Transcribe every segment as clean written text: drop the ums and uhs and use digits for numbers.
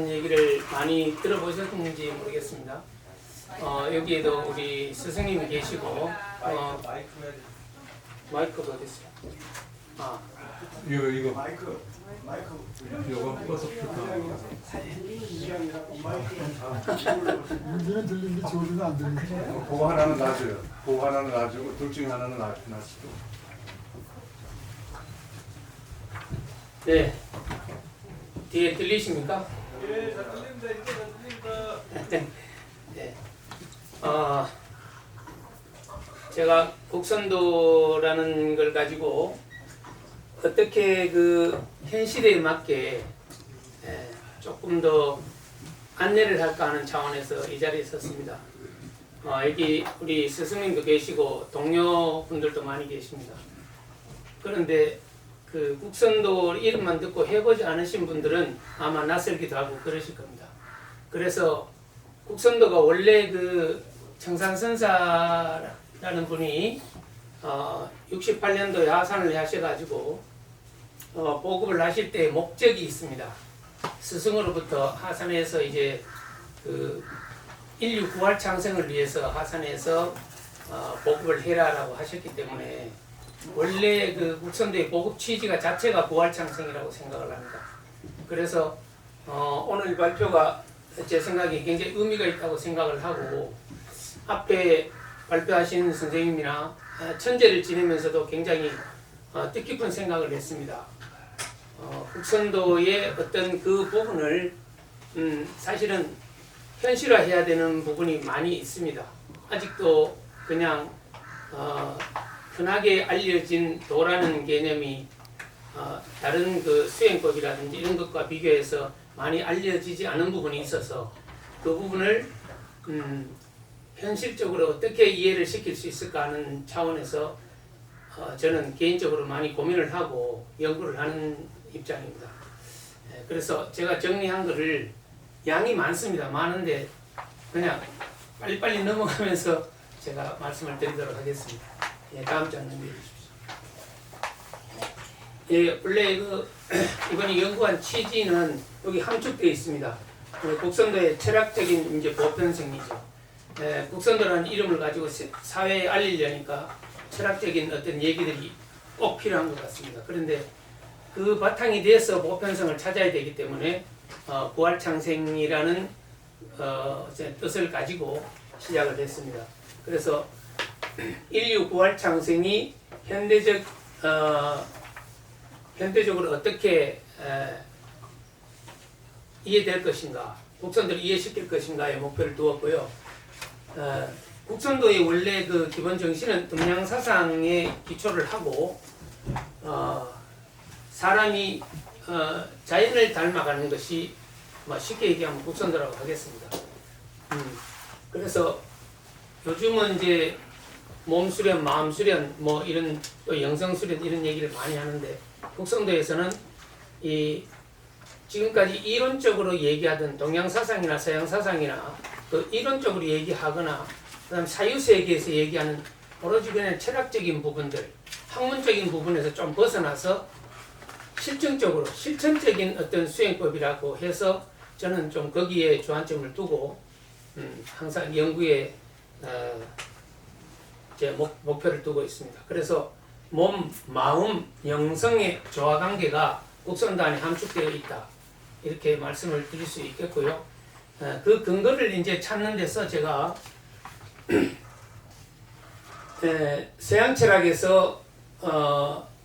얘기를 많이 들어보셨는지 모르겠습니다. 여기에도 우리 스승님이 계시고 마이크가 어디 있어요? 이거 마이크 이거 꺼서 문제는 들리는데 지호이는 안 들리는 그거 하나는 놔줘요. 그거 하나는 놔주고 둘 중에 하나는 놔주고. 네. 뒤에 들리십니까? 예, 잘 들립니다. 이제 잘 들립니다. 네. 제가 곡선도라는 걸 가지고 어떻게 그 현실에 맞게 조금 더 안내를 할까 하는 차원에서 이 자리에 섰습니다. 여기 우리 스승님도 계시고 동료분들도 많이 계십니다. 그런데 그 국선도 이름만 듣고 해보지 않으신 분들은 아마 낯설기도 하고 그러실 겁니다. 그래서 국선도가 원래 그 청산선사라는 분이 68년도에 하산을 하셔가지고 보급을 하실 때 목적이 있습니다. 스승으로부터 하산해서 이제 그 인류 부활 창생을 위해서 하산해서 보급을 해라라고 하셨기 때문에 원래 그 국선도의 보급 취지가 자체가 부활 창생이라고 생각을 합니다. 그래서 오늘 발표가 제 생각에 굉장히 의미가 있다고 생각을 하고 앞에 발표하신 선생님이나 천재를 지내면서도 굉장히 뜻깊은 생각을 했습니다. 국선도의 어떤 그 부분을 사실은 현실화해야 되는 부분이 많이 있습니다. 아직도 그냥 흔하게 알려진 도라는 개념이 다른 그 수행법이라든지 이런 것과 비교해서 많이 알려지지 않은 부분이 있어서 그 부분을 현실적으로 어떻게 이해를 시킬 수 있을까 하는 차원에서 저는 개인적으로 많이 고민을 하고 연구를 하는 입장입니다. 그래서 제가 정리한 거를 양이 많습니다. 많은데 그냥 빨리빨리 넘어가면서 제가 말씀을 드리도록 하겠습니다. 다음 장 넘겨 주십시오. 원래 이번에 연구한 취지는 여기 함축되어 있습니다. 국선도의 철학적인 이제 보편성이죠. 국선도라는 이름을 가지고 사회에 알리려니까 철학적인 어떤 얘기들이 꼭 필요한 것 같습니다. 그런데 그 바탕이 돼서 보편성을 찾아야 되기 때문에 부활창생이라는 뜻을 가지고 시작을 했습니다. 그래서 인류 부활창생이 현대적으로 어떻게 이해될 것인가, 국선도를 이해시킬 것인가의 목표를 두었고요. 국선도의 원래 그 기본 정신은 동양사상에 기초를 하고 사람이 자연을 닮아가는 것이 쉽게 얘기하면 국선도라고 하겠습니다. 그래서 요즘은 이제 몸 수련, 마음 수련, 뭐 이런 또 영성 수련 이런 얘기를 많이 하는데 국선도에서는 이 지금까지 이론적으로 얘기하던 동양 사상이나 서양 사상이나 그 이론적으로 얘기하거나 그다음 사유 세계에서 얘기하는 오로지 그냥 철학적인 부분들, 학문적인 부분에서 좀 벗어나서 실증적으로 실천적인 어떤 수행법이라고 해서 저는 좀 거기에 주안점을 두고 항상 연구에 제 목표를 두고 있습니다. 그래서 몸, 마음, 영성의 조화 관계가 국선도 안에 함축되어 있다. 이렇게 말씀을 드릴 수 있겠고요. 그 근거를 이제 찾는 데서 제가 서양 철학에서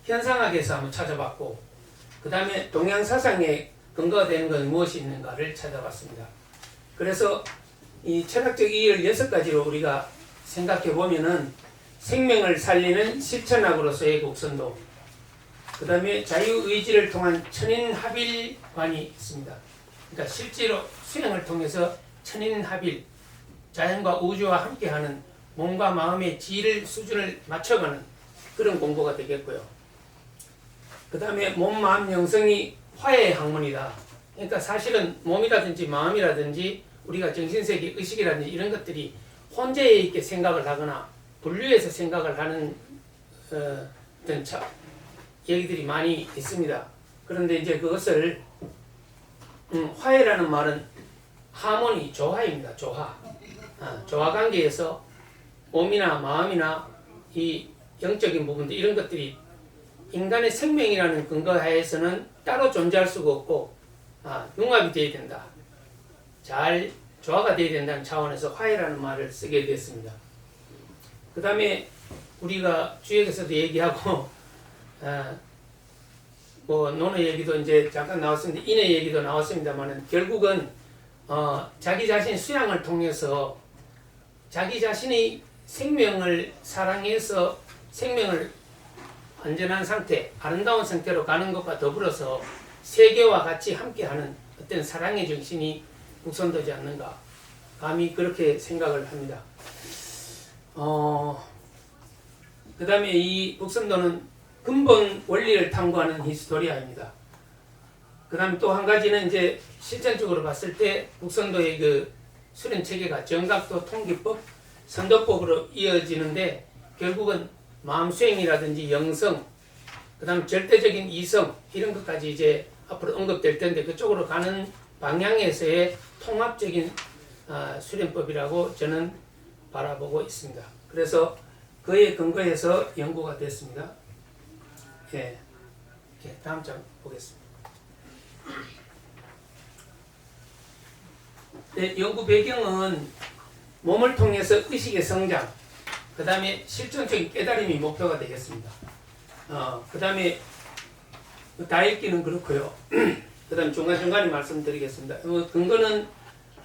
현상학에서 한번 찾아봤고 그 다음에 동양 사상의 근거가 되는 건 무엇이 있는가를 찾아봤습니다. 그래서 이 철학적 이의를 6가지로 우리가 생각해 보면은 생명을 살리는 실천학으로서의 국선도, 그 다음에 자유의지를 통한 천인합일관이 있습니다. 그러니까 실제로 수행을 통해서 천인합일, 자연과 우주와 함께하는 몸과 마음의 질을 수준을 맞춰가는 그런 공부가 되겠고요. 그 다음에 몸, 마음, 영성이 화해의 학문이다. 그러니까 사실은 몸이라든지 마음이라든지 우리가 정신세계, 의식이라든지 이런 것들이 혼재해 있게 생각을 하거나 분류해서 생각을 하는 어떤 얘기들이 많이 있습니다. 그런데 이제 그것을 화해라는 말은 하모니, 조화입니다. 조화. 조화 관계에서 몸이나 마음이나 이 영적인 부분들 이런 것들이 인간의 생명이라는 근거하에서는 따로 존재할 수가 없고 융합이 되어야 된다. 잘 조화가 되어야 된다는 차원에서 화해라는 말을 쓰게 됐습니다. 그 다음에 우리가 주역에서도 얘기하고 뭐 논의 얘기도 이제 잠깐 나왔습니다. 인의 얘기도 나왔습니다만은 결국은 자기 자신 수양을 통해서 자기 자신의 생명을 사랑해서 생명을 안전한 상태, 아름다운 상태로 가는 것과 더불어서 세계와 같이 함께하는 어떤 사랑의 정신이 국선도지 않는가, 감히 그렇게 생각을 합니다. 그 다음에 이 국선도는 근본 원리를 탐구하는 히스토리아입니다. 그 다음에 또 한 가지는 이제 실전적으로 봤을 때 국선도의 그 수련 체계가 정각도, 통기법, 선도법으로 이어지는데 결국은 마음 수행이라든지 영성, 그 다음 절대적인 이성 이런 것까지 이제 앞으로 언급될 텐데 그쪽으로 가는 방향에서의 통합적인 수련법이라고 저는 바라보고 있습니다. 그래서 그에 근거해서 연구가 됐습니다. 예, 다음 장 보겠습니다. 네, 연구 배경은 몸을 통해서 의식의 성장, 그 다음에 실존적인 깨달음이 목표가 되겠습니다. 그 다음에 다 읽기는 그렇고요. 그 다음에 중간중간에 말씀드리겠습니다. 근거는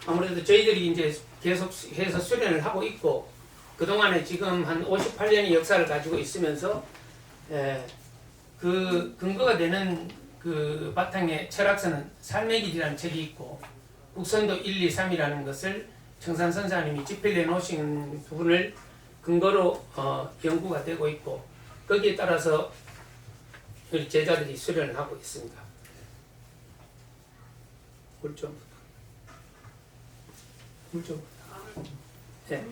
아무래도 저희들이 이제 계속해서 수련을 하고 있고 그동안에 지금 한 58년의 역사를 가지고 있으면서 그 근거가 되는 그 바탕에 철학서는 삶의 길이라는 책이 있고 국선도 1, 2, 3이라는 것을 청산 선사님이 집필해 놓으신 부분을 근거로 연구가 되고 있고 거기에 따라서 우리 제자들이 수련을 하고 있습니다. 물 좀. 네.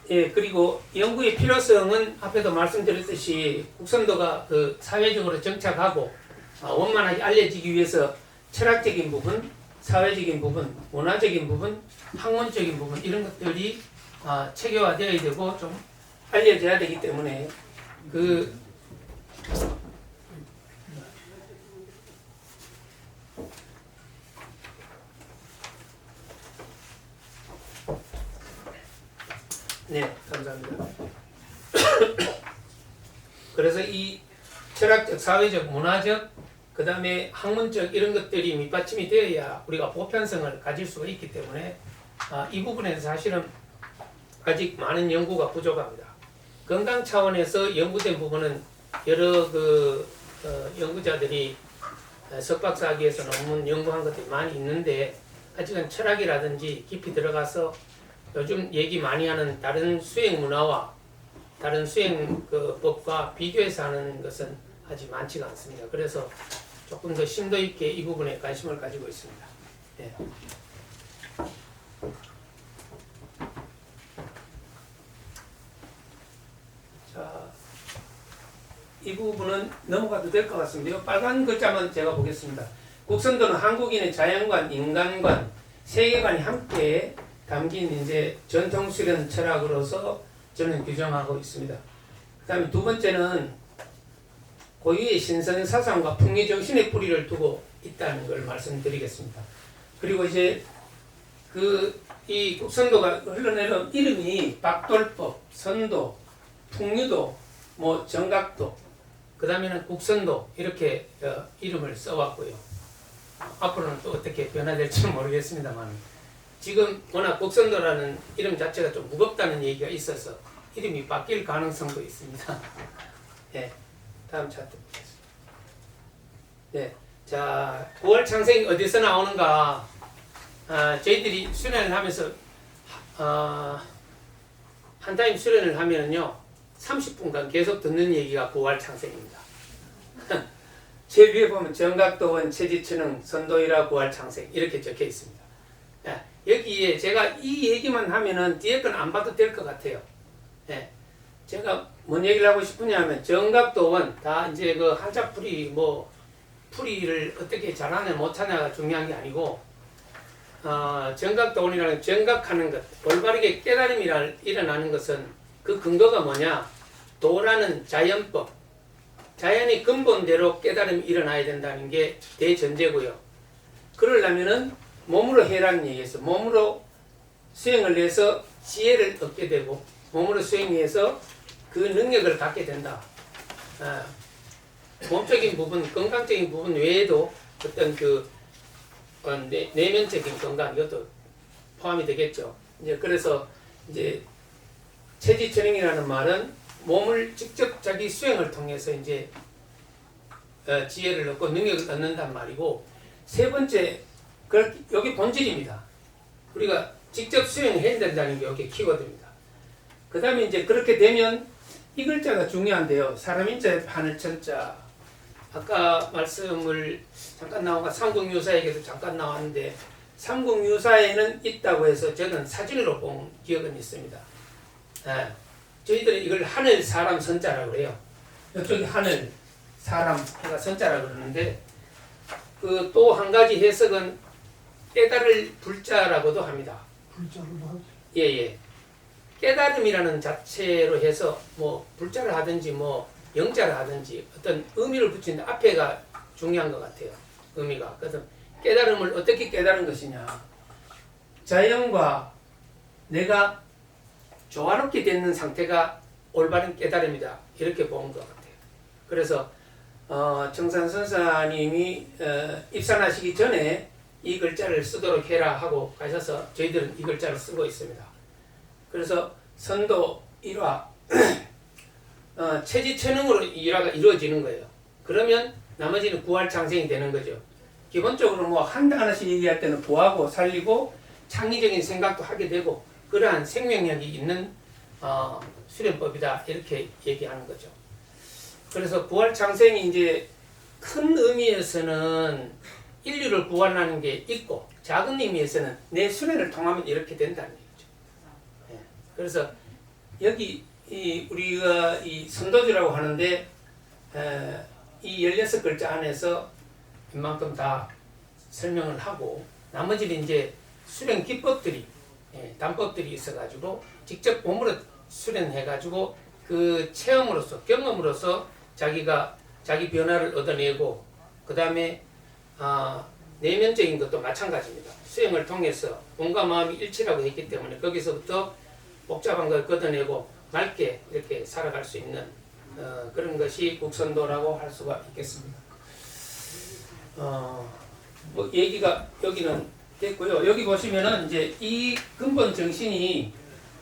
예, 그리고 연구의 필요성은 앞에도 말씀드렸듯이 국선도가 그 사회적으로 정착하고 원만하게 알려지기 위해서 철학적인 부분, 사회적인 부분, 문화적인 부분, 학문적인 부분 이런 것들이 체계화되어야 되고 좀 알려져야 되기 때문에 네, 감사합니다. 그래서 이 철학적, 사회적, 문화적, 그 다음에 학문적 이런 것들이 밑받침이 되어야 우리가 보편성을 가질 수가 있기 때문에 이 부분에서 사실은 아직 많은 연구가 부족합니다. 건강 차원에서 연구된 부분은 여러 연구자들이 석박사학위에서 논문 연구한 것들이 많이 있는데 아직은 철학이라든지 깊이 들어가서 요즘 얘기 많이 하는 다른 수행 문화와 다른 수행 법과 비교해서 하는 것은 아직 많지가 않습니다. 그래서 조금 더 심도 있게 이 부분에 관심을 가지고 있습니다. 네. 자, 이 부분은 넘어가도 될 것 같습니다. 빨간 글자만 제가 보겠습니다. 국선도는 한국인의 자연관, 인간관, 세계관이 함께 담긴 이제 전통 수련 철학으로서 저는 규정하고 있습니다. 그 다음에 두 번째는 고유의 신선 사상과 풍리 정신의 뿌리를 두고 있다는 걸 말씀드리겠습니다. 그리고 이제 이 국선도가 흘러내려온 이름이 박돌법, 선도, 풍류도, 뭐 정각도, 그 다음에는 국선도 이렇게 이름을 써왔고요. 앞으로는 또 어떻게 변화될지 모르겠습니다만 지금 워낙 국선도라는 이름 자체가 좀 무겁다는 얘기가 있어서 이름이 바뀔 가능성도 있습니다. 네, 다음 차트 보겠습니다. 네, 자, 9월 창생이 어디서 나오는가? 저희들이 수련을 하면서 한 타임 수련을 하면요 30분간 계속 듣는 얘기가 9월 창생입니다. 제 위에 보면 정각도원, 체지천흥, 선도이라 9월 창생 이렇게 적혀 있습니다. 네, 여기에 제가 이 얘기만 하면은 뒤에 건 안 봐도 될 것 같아요. 네, 제가 뭔 얘기를 하고 싶으냐 하면 정각도원 다 이제 그 한자풀이 뭐 풀이를 어떻게 잘하냐 못하냐가 중요한 게 아니고 정각도원이라는 정각하는 것, 올바르게 깨달음이 일어나는 것은 그 근거가 뭐냐? 도라는 자연법, 자연의 근본대로 깨달음이 일어나야 된다는 게 대전제고요. 그러려면은 몸으로 해라는 얘기에서 몸으로 수행을 해서 지혜를 얻게 되고 몸으로 수행해서 그 능력을 갖게 된다. 몸적인 부분, 건강적인 부분 외에도 어떤 그 내면적인 건강 이것도 포함이 되겠죠. 이제 그래서 이제 체지천행이라는 말은 몸을 직접 자기 수행을 통해서 이제 지혜를 얻고 능력을 얻는단 말이고, 세 번째 여기 본질입니다. 우리가 직접 수행해야 된다는 게 여기 키워드입니다. 그 다음에 이제 그렇게 되면 이 글자가 중요한데요. 사람인자에 하늘천자. 아까 말씀을 잠깐 나온 삼국유사에게도 잠깐 나왔는데 삼국유사에는 있다고 해서 저는 사진으로 본 기억은 있습니다. 저희들은 이걸 하늘 사람 선자라고 해요. 이쪽이 하늘 사람 해가 선자라고 그러는데 그 또 한 가지 해석은 깨달을 불자라고도 합니다. 불자로도 하지. 예예. 깨달음이라는 자체로 해서 뭐 불자를 하든지 뭐 영자를 하든지 어떤 의미를 붙이는데 앞에가 중요한 것 같아요. 의미가. 그래서 깨달음을 어떻게 깨달은 것이냐. 자연과 내가 조화롭게 되는 상태가 올바른 깨달음이다. 이렇게 본 것 같아요. 그래서 정산선사님이 입산하시기 전에 이 글자를 쓰도록 해라 하고 가셔서 저희들은 이 글자를 쓰고 있습니다. 그래서 선도 일화 체지천응으로 일화가 이루어지는 거예요. 그러면 나머지는 구활창생이 되는 거죠. 기본적으로 뭐 한 단어씩 얘기할 때는 구하고 살리고 창의적인 생각도 하게 되고 그러한 생명력이 있는 수련법이다 이렇게 얘기하는 거죠. 그래서 구활창생이 이제 큰 의미에서는 인류를 구원하는 게 있고 작은 의미에서는 내 수련을 통하면 이렇게 된다는 얘기죠. 예. 그래서 여기 우리가 이 선도주라고 하는데 이 16글자 안에서 웬만큼 다 설명을 하고 나머지는 이제 수련 기법들이 단법들이 있어가지고 직접 몸으로 수련해가지고 그 체험으로서 경험으로서 자기가 자기 변화를 얻어내고 그 다음에 내면적인 것도 마찬가지입니다. 수행을 통해서 몸과 마음이 일치라고 했기 때문에 거기서부터 복잡한 걸 걷어내고 맑게 이렇게 살아갈 수 있는 그런 것이 국선도라고 할 수가 있겠습니다. 뭐 얘기가 여기는 됐고요. 여기 보시면은 이제 이 근본 정신이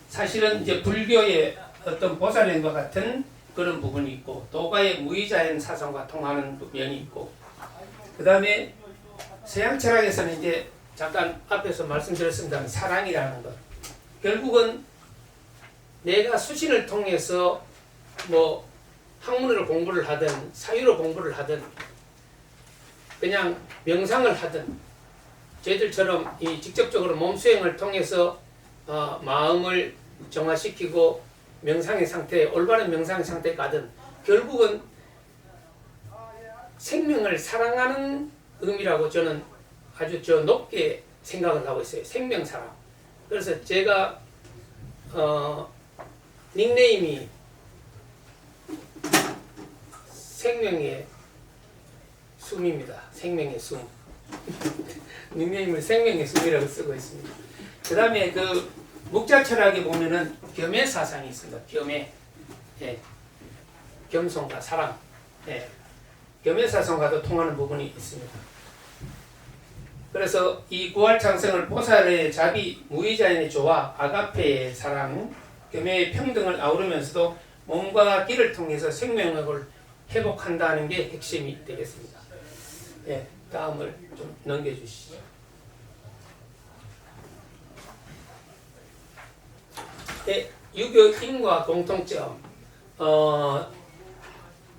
사실은 이제 불교의 어떤 보살행과 같은 그런 부분이 있고 도가의 무의자연 사상과 통하는 면이 있고 그 다음에 서양 철학에서는 이제 잠깐 앞에서 말씀드렸습니다만 사랑이라는 것 결국은 내가 수신을 통해서 뭐 학문을 공부를 하든 사유로 공부를 하든 그냥 명상을 하든 저희들처럼 이 직접적으로 몸 수행을 통해서 마음을 정화시키고 명상의 상태, 올바른 명상의 상태에 가든 결국은 생명을 사랑하는 의미라고 저는 아주 높게 생각을 하고 있어요. 생명사랑. 그래서 제가 닉네임이 생명의 숨입니다. 생명의 숨. 닉네임을 생명의 숨이라고 쓰고 있습니다. 그 다음에 그 묵자 철학에 보면은 겸해 사상이 있습니다. 겸해. 예. 겸손과 사랑. 예. 겸해 사상과도 통하는 부분이 있습니다. 그래서 이 구활창생을 보살의 자비, 무의자연의 조화, 아가페의 사랑, 겸해의 평등을 아우르면서도 몸과 길을 통해서 생명력을 회복한다는 게 핵심이 되겠습니다. 예, 다음을 좀 넘겨주시죠. 예, 유교인과 공통점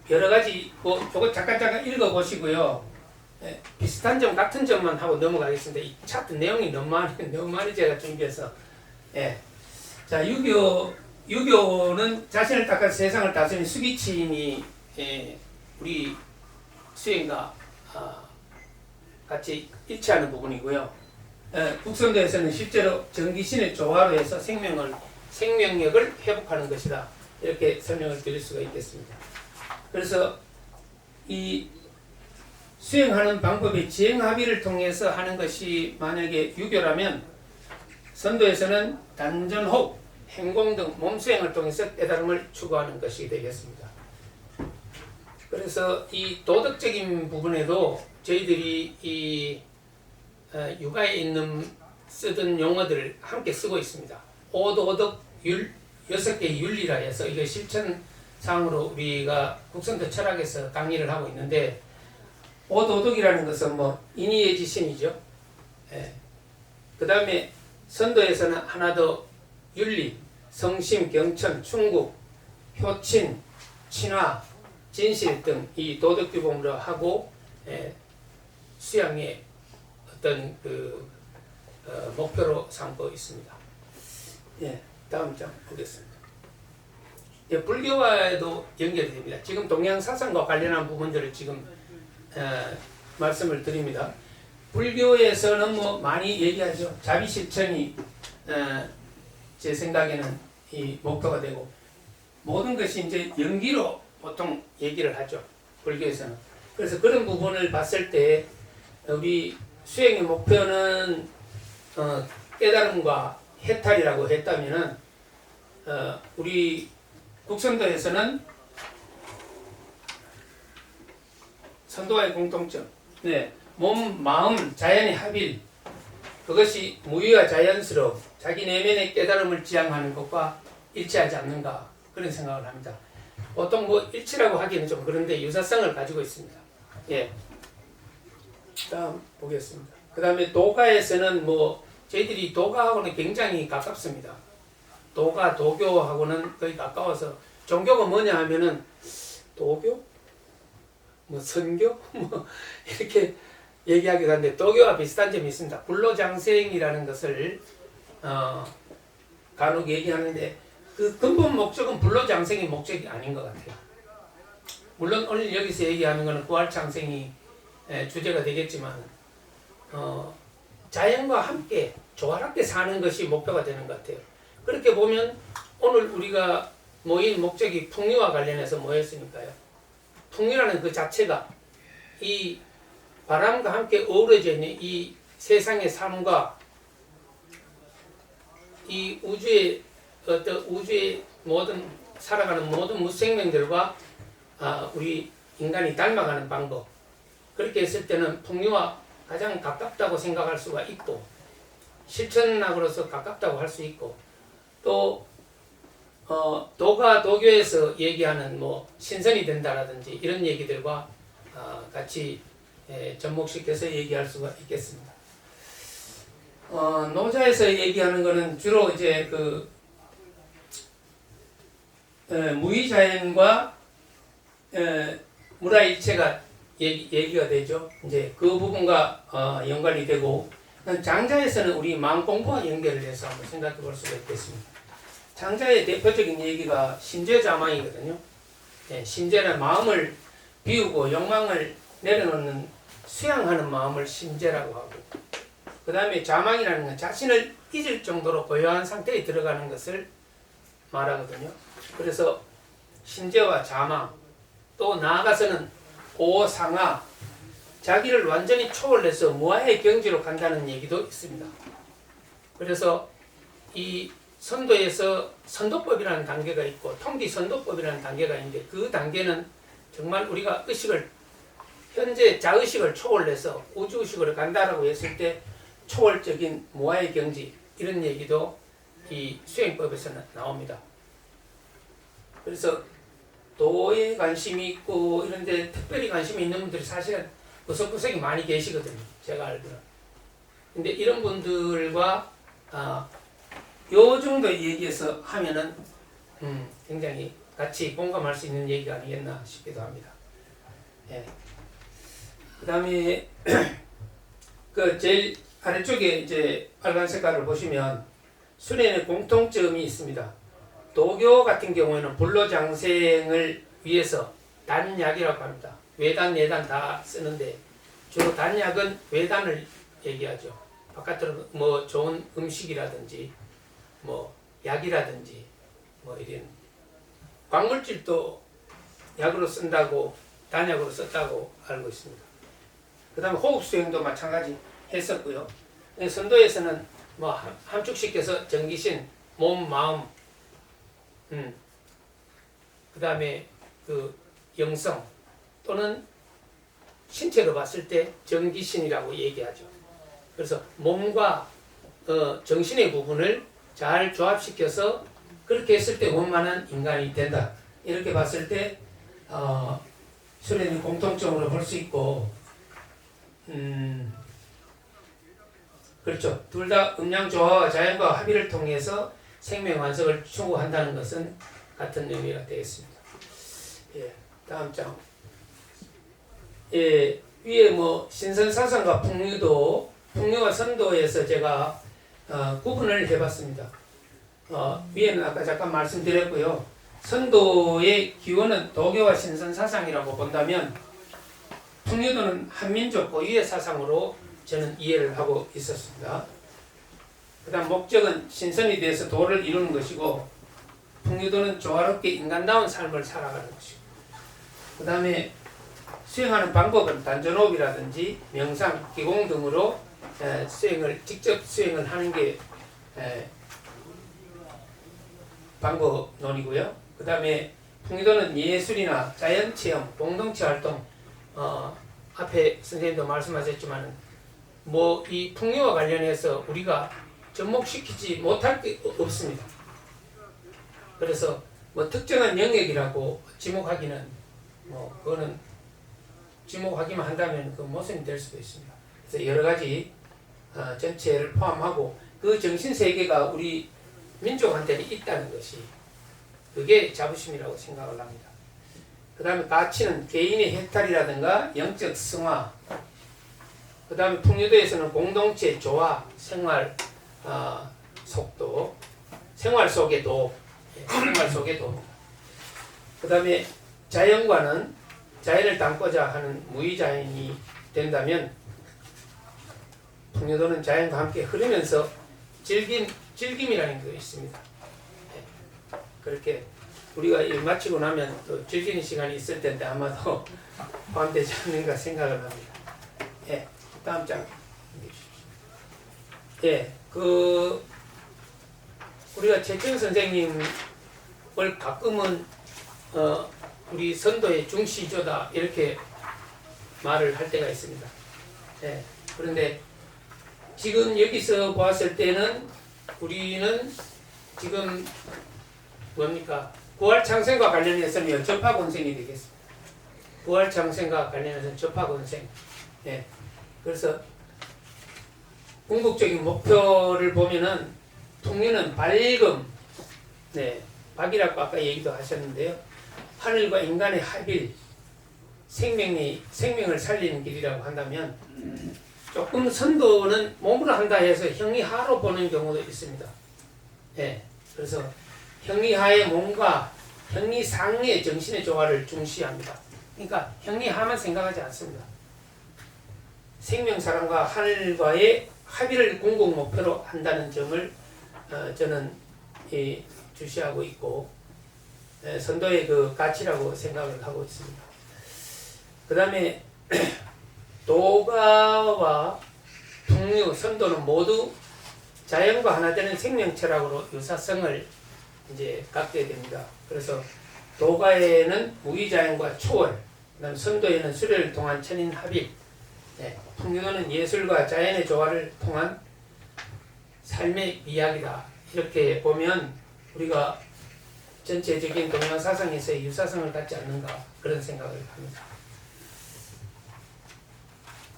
여러 가지 저거 잠깐 읽어보시고요. 예, 비슷한 점 같은 점만 하고 넘어가겠습니다. 이 차트 내용이 너무 많이 제가 준비해서 예. 자 유교는 자신을 닦아 세상을 다스리는 수기친이 우리 수행가 같이 일치하는 부분이고요. 국선도에서는 실제로 전기신의 조화로 해서 생명력을 회복하는 것이다. 이렇게 설명을 드릴 수가 있겠습니다. 그래서 이 수행하는 방법이 지행합의를 통해서 하는 것이 만약에 유교라면 선도에서는 단전호흡, 행공 등 몸수행을 통해서 깨달음을 추구하는 것이 되겠습니다. 그래서 이 도덕적인 부분에도 저희들이 이 육아에 있는 쓰던 용어들을 함께 쓰고 있습니다. 오도덕 율 6개의 윤리라 해서 이거 실천상으로 우리가 국선도 철학에서 강의를 하고 있는데 오도덕이라는 것은 뭐 인의예지신이죠. 그 다음에 선도에서는 하나 더 윤리, 성심, 경천, 충국, 효친, 친화, 진실 등 이 도덕 규범으로 하고 수양의 어떤 목표로 삼고 있습니다. 다음 장 보겠습니다. 불교와도 연결이 됩니다. 지금 동양 사상과 관련한 부분들을 지금 말씀을 드립니다. 불교에서는 뭐 많이 얘기하죠. 자비실천이 제 생각에는 이 목표가 되고 모든 것이 이제 연기로 보통 얘기를 하죠. 불교에서는. 그래서 그런 부분을 봤을 때 우리 수행의 목표는 깨달음과 해탈이라고 했다면은 우리 국선도에서는 선도와의 공통점, 몸, 마음, 자연의 합일, 그것이 무의와 자연스러운 자기 내면의 깨달음을 지향하는 것과 일치하지 않는가 그런 생각을 합니다. 보통 뭐 일치라고 하기는 좀 그런데 유사성을 가지고 있습니다. 다음 보겠습니다. 그 다음에 도가에서는 뭐 저희들이 도가하고는 굉장히 가깝습니다. 도가, 도교하고는 거의 가까워서 종교가 뭐냐 하면은 도교? 뭐 선교? 뭐 이렇게 얘기하기도 한데 도교와 비슷한 점이 있습니다. 불로장생이라는 것을 간혹 얘기하는데 그 근본 목적은 불로장생이 목적이 아닌 것 같아요. 물론 오늘 여기서 얘기하는 것은 부활장생이 주제가 되겠지만 자연과 함께 조화롭게 사는 것이 목표가 되는 것 같아요. 그렇게 보면 오늘 우리가 모인 목적이 풍류와 관련해서 모였으니까요. 풍류라는 그 자체가 이 바람과 함께 어우러져 있는 이 세상의 삶과 이 우주의 모든 살아가는 모든 무생명들과 우리 인간이 닮아가는 방법, 그렇게 했을 때는 풍류와 가장 가깝다고 생각할 수가 있고 실천학으로서 가깝다고 할 수 있고 또 도가 도교에서 얘기하는 뭐 신선이 된다라든지 이런 얘기들과 같이 접목시켜서 얘기할 수가 있겠습니다. 노자에서 얘기하는 거는 주로 이제 무의자연과 무라일체가 얘기가 되죠. 이제 그 부분과 연관이 되고 장자에서는 우리 마음 공부와 연결을 해서 한번 생각해 볼 수가 있겠습니다. 장자의 대표적인 얘기가 신죄자망이거든요. 신죄는 마음을 비우고 욕망을 내려놓는 수양하는 마음을 신죄라고 하고 그 다음에 자망이라는 건 자신을 잊을 정도로 고요한 상태에 들어가는 것을 말하거든요. 그래서 신죄와 자망 또 나아가서는 오상하 자기를 완전히 초월해서 무아의 경지로 간다는 얘기도 있습니다. 그래서 이 선도에서 선도법이라는 단계가 있고 통기 선도법이라는 단계가 있는데 그 단계는 정말 우리가 의식을 현재 자의식을 초월해서 우주의식으로 간다라고 했을 때 초월적인 무아의 경지 이런 얘기도 이 수행법에서는 나옵니다. 그래서 도에 관심이 있고 이런데 특별히 관심이 있는 분들이 사실은 구석구석에 많이 계시거든요. 제가 알기로는. 근데 이런 분들과 요 정도 얘기해서 하면은 굉장히 같이 공감할 수 있는 얘기가 아니겠나 싶기도 합니다. 그 다음에 그 제일 아래쪽에 이제 빨간 색깔을 보시면 수련의 공통점이 있습니다. 도교 같은 경우에는 불로장생을 위해서 단약이라고 합니다. 외단, 내단 다 쓰는데 주로 단약은 외단을 얘기하죠. 바깥으로 뭐 좋은 음식이라든지 뭐 약이라든지 뭐 이런 광물질도 약으로 쓴다고 단약으로 썼다고 알고 있습니다. 그 다음에 호흡수행도 마찬가지 했었고요. 선도에서는 뭐 함축시켜서 정기신, 몸, 마음, 그 다음에 그 영성 또는 신체로 봤을 때 정기신이라고 얘기하죠. 그래서 몸과 정신의 부분을 잘 조합시켜서 그렇게 했을 때 원만한 인간이 된다. 이렇게 봤을 때 수련이 공통점으로 볼 수 있고, 그렇죠. 둘 다 음양 조화와 자연과 합의를 통해서 생명 완성을 추구한다는 것은 같은 의미가 되겠습니다. 예, 다음 장. 예, 위에 뭐 신선사상과 풍류도, 풍류와 선도에서 제가 구분을 해봤습니다. 위에는 아까 잠깐 말씀드렸고요. 선도의 기원은 도교와 신선사상이라고 본다면 풍류도는 한민족 고유의 사상으로 저는 이해를 하고 있었습니다. 그 다음 목적은 신선이 돼서 도를 이루는 것이고 풍류도는 조화롭게 인간다운 삶을 살아가는 것이고 그 다음에 수행하는 방법은 단전호흡이라든지 명상, 기공 등으로 직접 수행을 하는 게 방법론이고요. 그 다음에 풍류도는 예술이나 자연체험, 공동체 활동 앞에 선생님도 말씀하셨지만 뭐 이 풍류와 관련해서 우리가 접목시키지 못할 게 없습니다. 그래서 뭐 특정한 영역이라고 지목하기는 뭐 그거는 지목하기만 한다면 그 모순이 될 수도 있습니다. 그래서 여러 가지 전체를 포함하고 그 정신 세계가 우리 민족한테는 있다는 것이 그게 자부심이라고 생각을 합니다. 그 다음에 가치는 개인의 해탈이라든가 영적 승화, 그 다음에 풍류도에서는 공동체 조화, 생활 속도, 생활 속의 도, 생활 속의 도. 그 다음에 자연과는 자연을 담고자 하는 무의자연이 된다면 풍류도는 자연과 함께 흐르면서 즐김이라는 게 있습니다. 그렇게 우리가 일 마치고 나면 또 즐기는 시간이 있을 텐데 아마도 포함되지 않는가 생각을 합니다. 예, 다음 장. 예, 우리가 최천 선생님을 가끔은 우리 선도의 중시조다 이렇게 말을 할 때가 있습니다. 예, 그런데 지금 여기서 보았을 때는 우리는 지금 뭡니까? 부활창생과 관련해서는 접합원생이 되겠습니다. 부활창생과 관련해서는 접합원생. 예. 그래서 궁극적인 목표를 보면은 풍류는 밝음, 네, 박이라고 아까 얘기도 하셨는데요. 하늘과 인간의 합일, 생명을 살리는 길이라고 한다면 조금 선도는 몸으로 한다 해서 형이하로 보는 경우도 있습니다. 예. 그래서 형이하의 몸과 형이상의 정신의 조화를 중시합니다. 그러니까 형이하만 생각하지 않습니다. 생명사랑과 하늘과의 합의를 궁극 목표로 한다는 점을 저는 주시하고 있고 선도의 그 가치라고 생각을 하고 있습니다. 그 다음에 도가와 풍류, 선도는 모두 자연과 하나 되는 생명철학으로 유사성을 이제 갖게 됩니다. 그래서 도가에는 무의자연과 초월, 그다음 선도에는 수련을 통한 천인 합일, 풍류는 예술과 자연의 조화를 통한 삶의 이야기다. 이렇게 보면 우리가 전체적인 동양 사상에서의 유사성을 갖지 않는가 그런 생각을 합니다.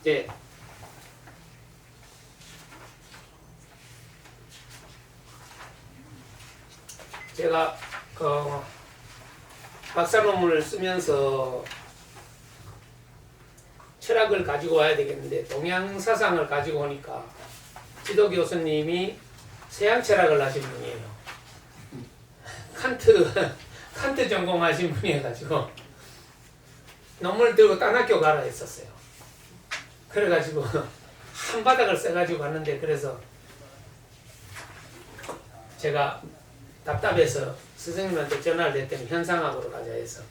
네. 제가 박사 논문을 쓰면서 철학을 가지고 와야 되겠는데 동양 사상을 가지고 오니까 지도 교수님이 서양 철학을 하신 분이에요. 칸트 전공하신 분이어가지고 논문을 들고 딴 학교 가라 했었어요. 그래가지고 한 바닥을 써가지고 갔는데 그래서 제가 답답해서 스승님한테 전화를 했더니 현상학으로 가자 해서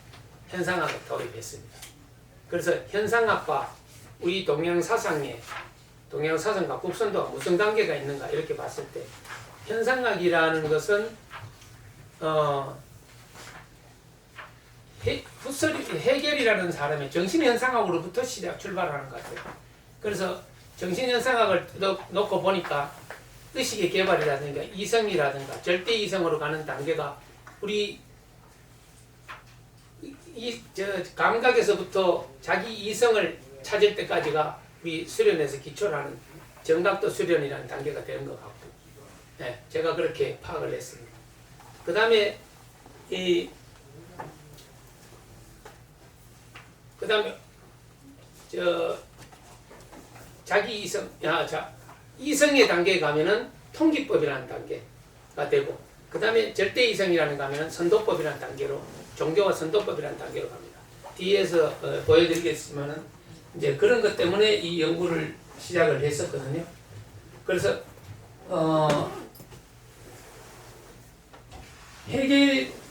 현상학을 도입했습니다. 그래서 현상학과 우리 동양사상과 국선도가 무슨 관계가 있는가 이렇게 봤을 때 현상학이라는 것은 해겔이라는 사람의 정신현상학으로부터 출발하는 것 같아요. 그래서 정신현상학을 놓고 보니까 의식의 개발이라든가 이성이라든가 절대이성으로 가는 단계가 우리 감각에서부터 자기 이성을 찾을 때까지가 우리 수련에서 기초를 하는 정각도 수련이라는 단계가 되는 것 같고, 네, 제가 그렇게 파악을 했습니다. 그 다음에 자기 이성의 단계에 가면은 통기법이라는 단계가 되고, 그 다음에 절대이성이라는 가면은 선도법이라는 단계로, 종교와 선도법이라는 단계로 갑니다. 뒤에서 보여드리겠지만은 이제 그런 것 때문에 이 연구를 시작을 했었거든요. 그래서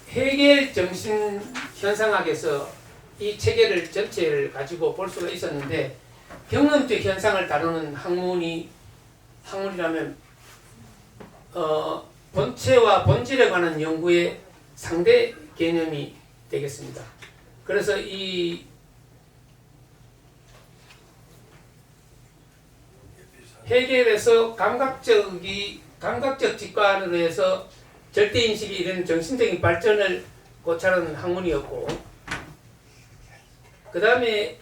해겔 정신 현상학에서 이 체계를 전체를 가지고 볼 수가 있었는데, 경험적 현상을 다루는 학문이라면 본체와 본질에 관한 연구의 상대 개념이 되겠습니다. 그래서 이 해겔에서 감각적 직관으로 해서 절대인식이 이런 정신적인 발전을 고찰하는 학문이었고, 그 다음에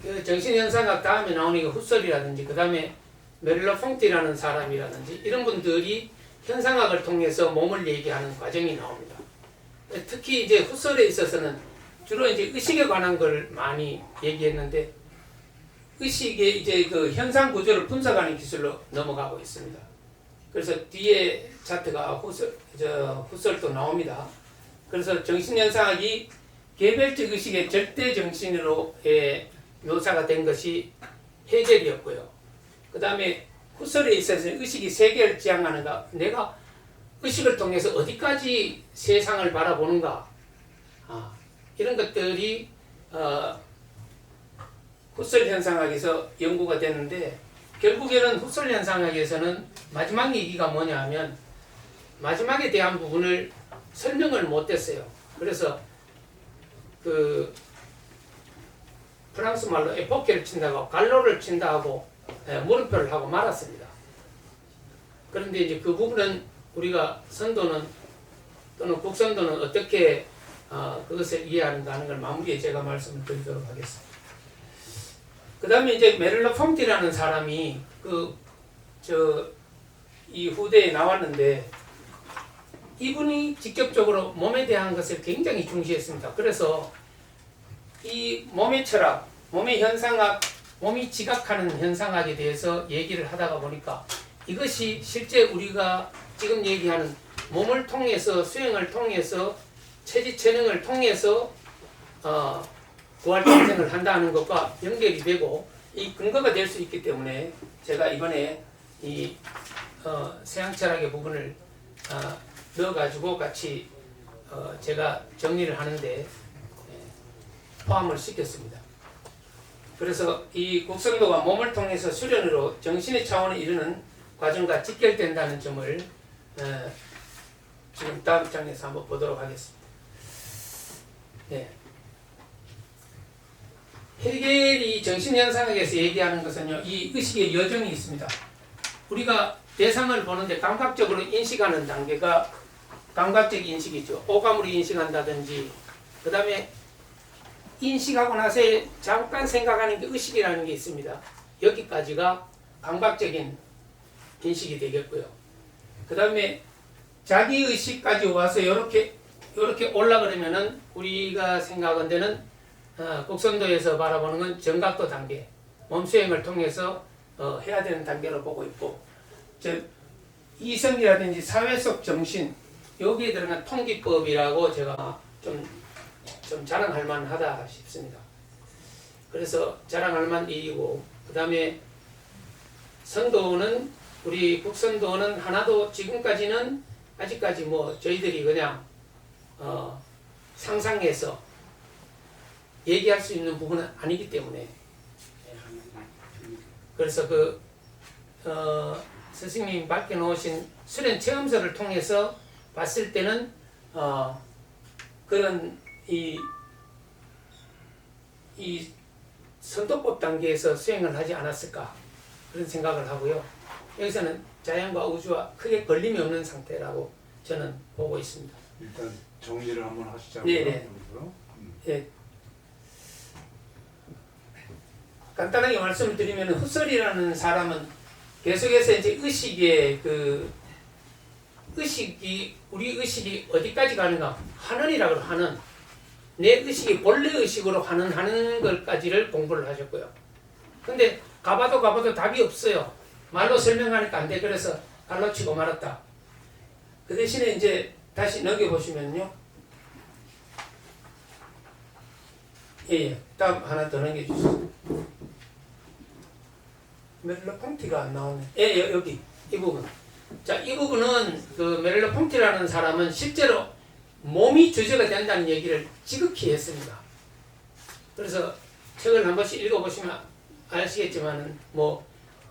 그 정신현상학 다음에 나오는 게 후설이라든지, 그 다음에 메릴로 퐁티라는 사람이라든지 이런 분들이 현상학을 통해서 몸을 얘기하는 과정이 나옵니다. 특히 이제 후설에 있어서는 주로 이제 의식에 관한 걸 많이 얘기했는데, 의식의 이제 그 현상 구조를 분석하는 기술로 넘어가고 있습니다. 그래서 뒤에 차트가 후설도 나옵니다. 그래서 정신현상학이 개별적 의식의 절대 정신으로 묘사가 된 것이 해겔이었고요. 그 다음에 후설에 있어서 의식이 세계를 지향하는가, 내가 의식을 통해서 어디까지 세상을 바라보는가, 이런 것들이 후설 현상학에서 연구가 됐는데, 결국에는 후설 현상학에서는 마지막 얘기가 뭐냐 하면 마지막에 대한 부분을 설명을 못했어요. 그래서 그 프랑스 말로 에포케를 친다고 갈로를 친다 하고 물음표를 하고 말았습니다. 그런데 이제 그 부분은 우리가 선도는 또는 국선도는 어떻게 그것을 이해하는가 하는 걸 마무리에 제가 말씀을 드리도록 하겠습니다. 그 다음에 이제 메를로 퐁티라는 사람이 이 후대에 나왔는데, 이분이 직접적으로 몸에 대한 것을 굉장히 중시했습니다. 그래서 이 몸의 철학, 몸의 현상학, 몸이 지각하는 현상학에 대해서 얘기를 하다가 보니까 이것이 실제 우리가 지금 얘기하는 몸을 통해서, 수행을 통해서, 체지체능을 통해서 부활転생을 한다는 것과 연결이 되고 이 근거가 될 수 있기 때문에 제가 이번에 이 세양철학의 부분을 넣어가지고 같이 제가 정리를 하는데 포함을 시켰습니다. 그래서 이 국성도가 몸을 통해서 수련으로 정신의 차원에 이르는 과정과 직결된다는 점을 지금 다음 장에서 한번 보도록 하겠습니다. 네. 해겔이 정신현상학에서 얘기하는 것은요, 이 의식의 여정이 있습니다. 우리가 대상을 보는데 감각적으로 인식하는 단계가 감각적 인식이죠. 오감으로 인식한다든지, 그 다음에 인식하고 나서 잠깐 생각하는 게 의식이라는 게 있습니다. 여기까지가 감각적인 인식이 되겠고요. 그 다음에 자기의식까지 와서 이렇게 올라가려면은 우리가 생각한 데는 국선도에서 바라보는 건 정각도 단계, 몸수행을 통해서 해야 되는 단계로 보고 있고, 이성이라든지 사회 속 정신, 여기에 들어간 통기법이라고 제가 좀 자랑할 만하다 싶습니다. 그래서 자랑할 만 일이고, 그다음에 선도는 우리 국선도는 하나도 지금까지는 아직까지 뭐 저희들이 그냥 상상해서 얘기할 수 있는 부분은 아니기 때문에 그래서 스승님이 밝혀놓으신 수련 체험서를 통해서 봤을 때는 그런 이 선도법 단계에서 수행을 하지 않았을까 그런 생각을 하고요. 여기서는 자연과 우주와 크게 걸림이 없는 상태라고 저는 보고 있습니다. 일단 정리를 한번 하시자고요. 네네. 여기서. 예. 간단하게 말씀을 드리면 훗설이라는 사람은 계속해서 이제 의식의 우리 의식이 어디까지 가는가 하늘이라고 하는 내 의식이 본래 의식으로 하는 것까지를 공부를 하셨고요. 근데 가봐도 답이 없어요. 말로 설명하니까 안 돼. 그래서 발로 치고 말았다. 그 대신에 이제 다시 넘겨보시면요. 예. 다음 하나 더 넘겨주세요. 메를로퐁티가 안 나오네. 예, 여기 이 부분. 자, 이 부분은 그 메를로퐁티라는 사람은 실제로 몸이 주제가 된다는 얘기를 지극히 했습니다. 그래서 책을 한 번씩 읽어보시면 아시겠지만은 뭐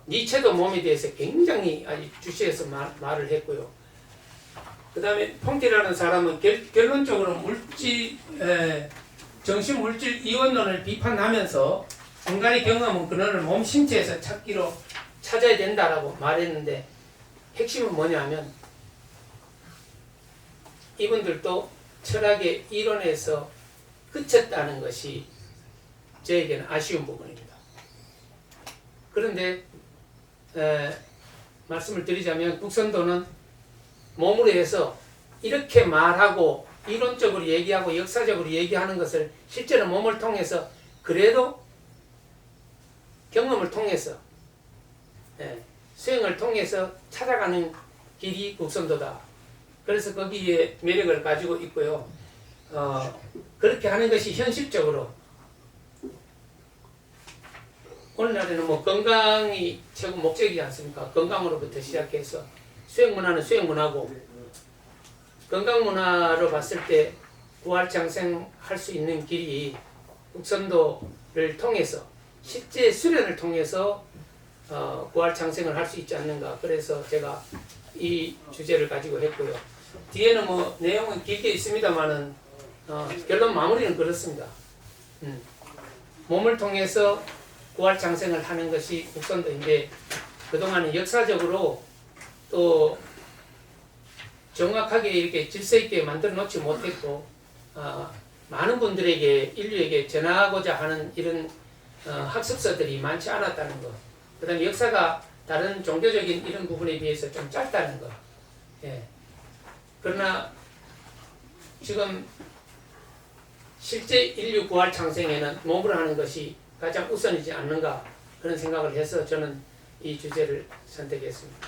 니체도 몸에 대해서 굉장히 아주 주시해서 말을 했고요. 그 다음에 퐁티라는 사람은 결론적으로 정신 물질 이원론을 비판하면서 인간의 경험은 근원을 몸 신체에서 찾아야 된다라고 말했는데 핵심은 뭐냐면 이분들도 철학의 이론에서 그쳤다는 것이 저에게는 아쉬운 부분입니다. 그런데 말씀을 드리자면 국선도는 몸으로 해서 이렇게 말하고 이론적으로 얘기하고 역사적으로 얘기하는 것을 실제로 몸을 통해서 그래도 경험을 통해서 수행을 통해서 찾아가는 길이 국선도다. 그래서 거기에 매력을 가지고 있고요. 그렇게 하는 것이 현실적으로 오늘날에는 뭐 건강이 최고 목적이지 않습니까? 건강으로부터 시작해서 수행문화는 수행문화고 건강문화로 봤을 때 부활장생할 수 있는 길이 국선도를 통해서 실제 수련을 통해서 부활장생을 할 수 있지 않는가. 그래서 제가 이 주제를 가지고 했고요. 뒤에는 뭐 내용은 길게 있습니다만은 결론 마무리는 그렇습니다. 몸을 통해서 부활장생을 하는 것이 국선도인데 그동안은 역사적으로 또 정확하게 이렇게 질서 있게 만들어 놓지 못했고 많은 분들에게 인류에게 전하고자 하는 이런 학습서들이 많지 않았다는 것. 그 다음에 역사가 다른 종교적인 이런 부분에 비해서 좀 짧다는 것. 예. 그러나 지금 실제 인류 부활 창생에는 몸으로 하는 것이 가장 우선이지 않는가 그런 생각을 해서 저는 이 주제를 선택했습니다.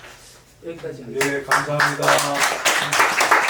여기까지 하겠습니다. 네, 감사합니다.